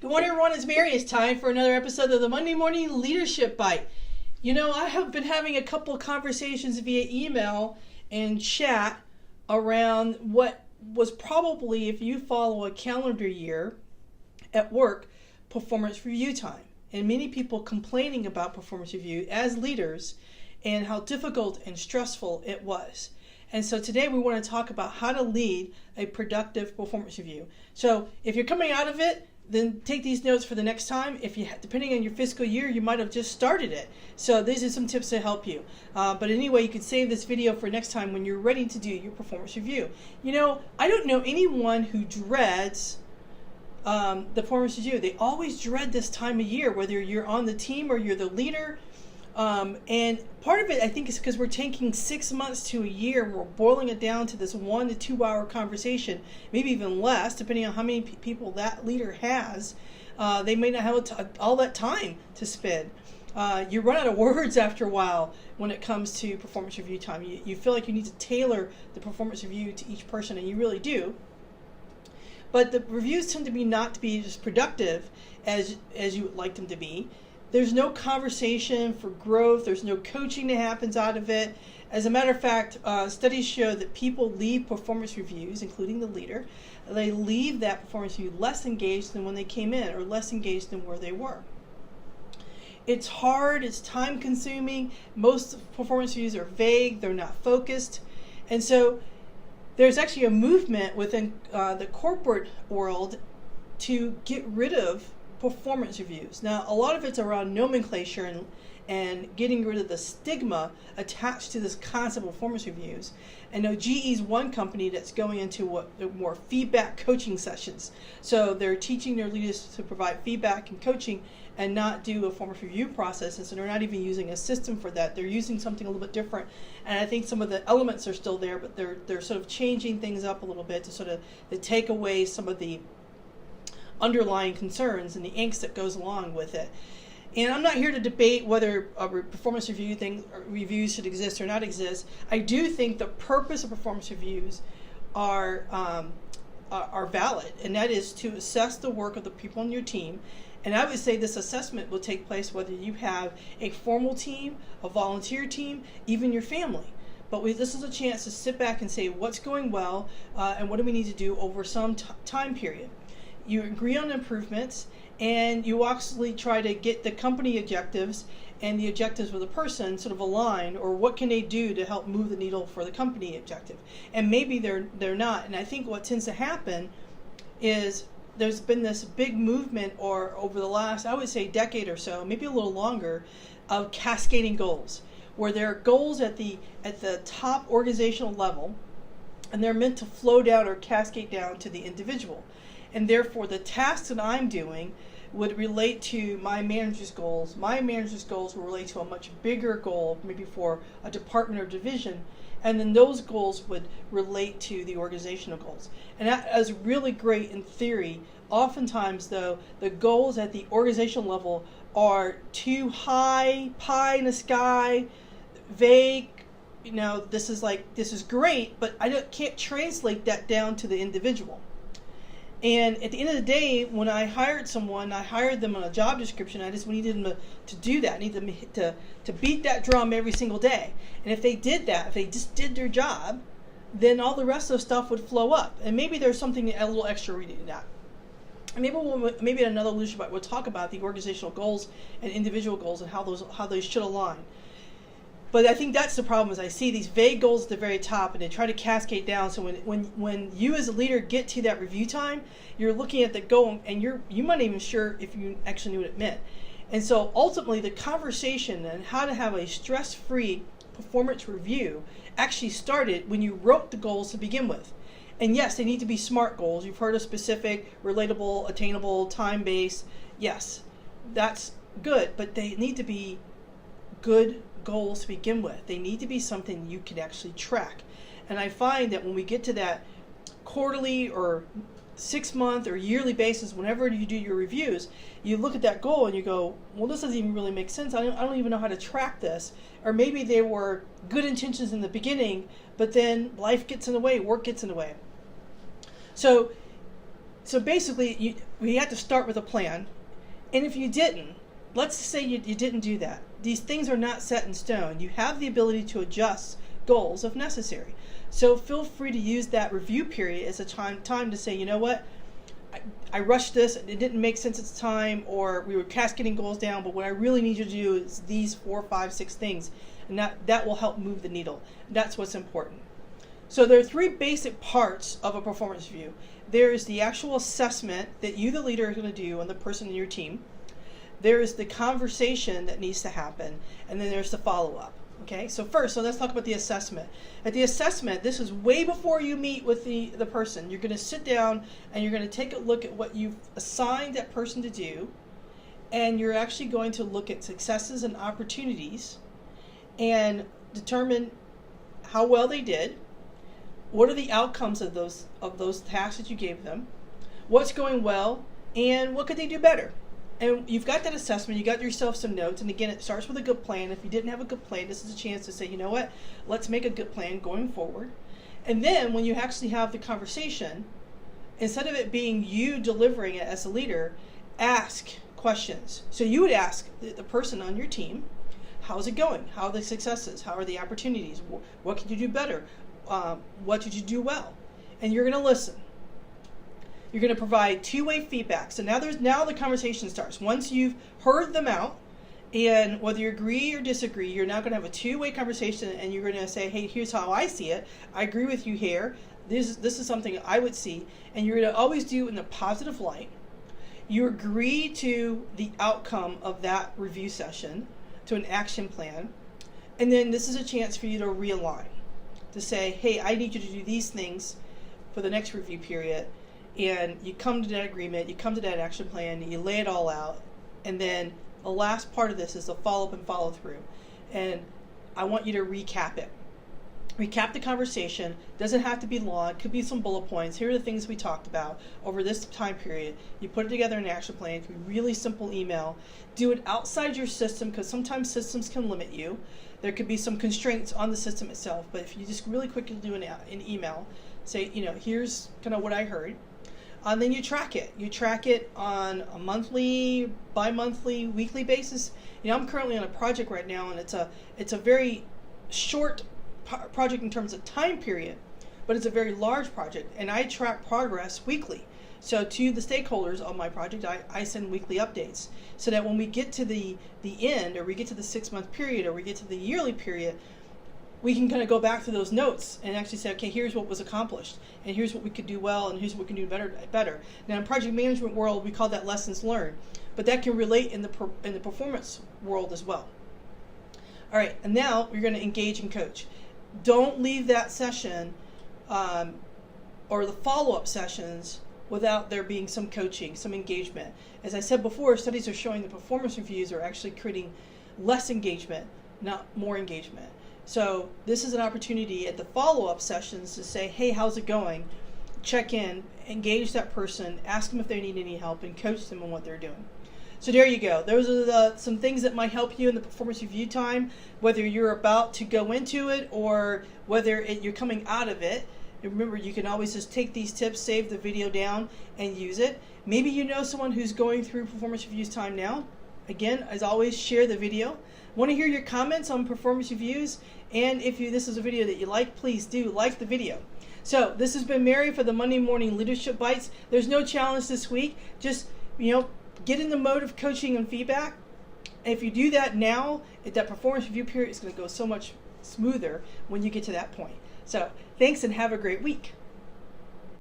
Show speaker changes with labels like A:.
A: Good morning, everyone. It's Mary. It's time for another episode of the Monday Morning Leadership Bite. You know, I have been having a couple conversations via email and chat around what was probably, if you follow a calendar year at work, performance review time. And many people complaining about performance review as leaders and how difficult and stressful it was. And so today we want to talk about how to lead a productive performance review. So if you're coming out of it, then take these notes for the next time. If you, depending on your fiscal year, you might have just started it. So these are some tips to help you. But anyway, you could save this video for next time when you're ready to do your performance review. You know, I don't know anyone who dreads the performance review. They always dread this time of year, whether you're on the team or you're the leader. And part of it, I think, is because we're taking 6 months to a year and we're boiling it down to this 1 to 2 hour conversation, maybe even less, depending on how many people that leader has. They may not have all that time to spend. You run out of words after a while when it comes to performance review time. You feel like you need to tailor the performance review to each person, and you really do. But the reviews tend to be not to be as productive as you would like them to be. There's no conversation for growth. There's no coaching that happens out of it. As a matter of fact, studies show that people leave performance reviews, including the leader, they leave that performance review less engaged than when they came in, or less engaged than where they were. It's hard, it's time consuming. Most performance reviews are vague, they're not focused. And so there's actually a movement within the corporate world to get rid of performance reviews. Now, a lot of it's around nomenclature and getting rid of the stigma attached to this concept of performance reviews. I know GE's one company that's going into more feedback coaching sessions. So they're teaching their leaders to provide feedback and coaching and not do a performance review process. And so they're not even using a system for that. They're using something a little bit different. And I think some of the elements are still there, but they're sort of changing things up a little bit to sort of to take away some of the underlying concerns and the angst that goes along with it. And I'm not here to debate whether a performance reviews should exist or not exist. I do think the purpose of performance reviews are valid, and that is to assess the work of the people on your team. And I would say this assessment will take place whether you have a formal team, a volunteer team, even your family. But this is a chance to sit back and say what's going well and what do we need to do over some time period. You agree on improvements, and you actually try to get the company objectives and the objectives of the person sort of aligned, or what can they do to help move the needle for the company objective. And maybe they're not. And I think what tends to happen is there's been this big movement, or over the last, I would say, decade or so, maybe a little longer, of cascading goals, where there are goals at the top organizational level, and they're meant to flow down or cascade down to the individual. And therefore, the tasks that I'm doing would relate to my manager's goals. My manager's goals will relate to a much bigger goal, maybe for a department or division. And then those goals would relate to the organizational goals. And that is really great in theory. Oftentimes, though, the goals at the organizational level are too high, pie in the sky, vague. You know, this is great, but I can't translate that down to the individual. And at the end of the day, when I hired someone, I hired them on a job description. I just needed them to do that. I needed them to beat that drum every single day. And if they did that, if they just did their job, then all the rest of the stuff would flow up. And maybe there's something a little extra reading in that. And maybe in another leadership we'll talk about the organizational goals and individual goals and how those should align. But I think that's the problem, is I see these vague goals at the very top and they try to cascade down. So when you as a leader get to that review time, you're looking at the goal and you might not even sure if you actually knew what it meant. And so ultimately the conversation and how to have a stress-free performance review actually started when you wrote the goals to begin with. And yes, they need to be SMART goals. You've heard of specific, relatable, attainable, time-based. Yes, that's good, but they need to be good goals to begin with. They need to be something you can actually track. And I find that when we get to that quarterly or 6-month or yearly basis, whenever you do your reviews, you look at that goal and you go, well, this doesn't even really make sense. I don't even know how to track this. Or maybe they were good intentions in the beginning, but then life gets in the way, work gets in the way. So So basically, we had to start with a plan. And if you didn't, let's say you didn't do that. These things are not set in stone. You have the ability to adjust goals if necessary. So feel free to use that review period as a time to say, you know what, I rushed this, it didn't make sense at the time, or we were cascading goals down, but what I really need you to do is these 4, 5, 6 things, and that will help move the needle. That's what's important. So there are 3 basic parts of a performance review. There is the actual assessment that you, the leader, are going to do on the person in your team. There is the conversation that needs to happen, and then there's the follow-up. Okay, so let's talk about the assessment. At the assessment, this is way before you meet with the person. You're going to sit down and you're going to take a look at what you've assigned that person to do, and you're actually going to look at successes and opportunities and determine how well they did. What are the outcomes of those tasks that you gave them? What's going well, and what could they do better? And you've got that assessment, you got yourself some notes, and again, it starts with a good plan. If you didn't have a good plan, this is a chance to say, you know what, let's make a good plan going forward. And then when you actually have the conversation, instead of it being you delivering it as a leader, ask questions. So you would ask the person on your team, how's it going? How are the successes? How are the opportunities? What could you do better? What did you do well? And you're going to listen. You're going to provide 2-way feedback. So now the conversation starts. Once you've heard them out, and whether you agree or disagree, you're now going to have a 2-way conversation, and you're going to say, hey, here's how I see it. I agree with you here. This is something I would see. And you're going to always do it in a positive light. You agree to the outcome of that review session, to an action plan. And then this is a chance for you to realign, to say, hey, I need you to do these things for the next review period. And you come to that agreement, you come to that action plan, you lay it all out, and then the last part of this is the follow-up and follow-through. And I want you to recap it. Recap the conversation. Doesn't have to be long. It could be some bullet points. Here are the things we talked about over this time period. You put it together in an action plan. It can be really simple email. Do it outside your system, because sometimes systems can limit you. There could be some constraints on the system itself, but if you just really quickly do an email, say, here's kind of what I heard. And then you track it. You track it on a monthly, bi-monthly, weekly basis. I'm currently on a project right now, and it's a very short project in terms of time period, but it's a very large project, and I track progress weekly. So to the stakeholders on my project, I send weekly updates, so that when we get to the end, or we get to the 6-month period, or we get to the yearly period, we can kind of go back to those notes and actually say, okay, here's what was accomplished, and here's what we could do well, and here's what we can do better. Now, in project management world, we call that lessons learned, but that can relate in the performance world as well. All right, and now you're going to engage and coach. Don't leave that session or the follow-up sessions without there being some coaching, some engagement. As I said before, studies are showing that performance reviews are actually creating less engagement, not more engagement. So this is an opportunity at the follow-up sessions to say, hey, how's it going? Check in, engage that person, ask them if they need any help, and coach them on what they're doing. So there you go. Those are some things that might help you in the performance review time, whether you're about to go into it or whether you're coming out of it. And remember, you can always just take these tips, save the video down, and use it. Maybe you know someone who's going through performance reviews time now. Again, as always, share the video. Want to hear your comments on performance reviews, and if this is a video that you like, please do like the video. So this has been Mary for the Monday Morning Leadership Bites. There's no challenge this week. Just get in the mode of coaching and feedback. And if you do that now, that performance review period is going to go so much smoother when you get to that point. So thanks, and have a great week.